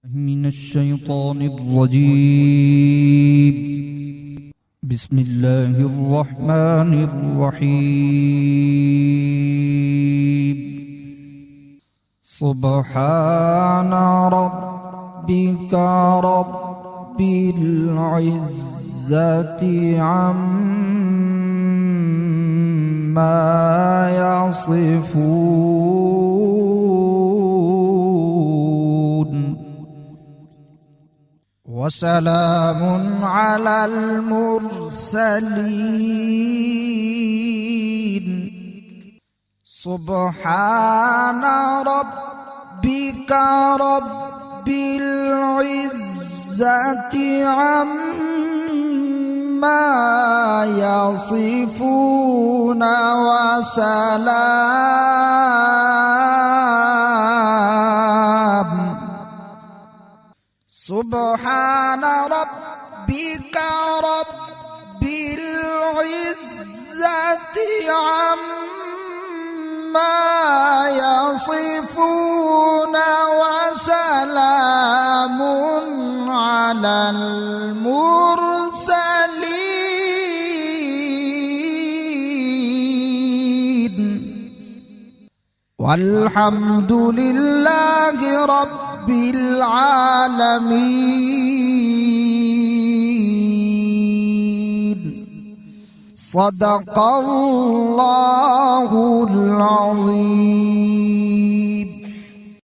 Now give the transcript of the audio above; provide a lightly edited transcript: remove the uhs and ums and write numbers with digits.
من الشيطان الرجيم. بسم الله الرحمن الرحيم. سبحان ربك رب العزة عما يصفون وسلام على المرسلين. سبحان ربك رب العزة عما يصفون وسلام. سبحان ربك رب العزة عما يصفون وسلام على المرسلين والحمد لله رب العالمين. صدق الله العظيم.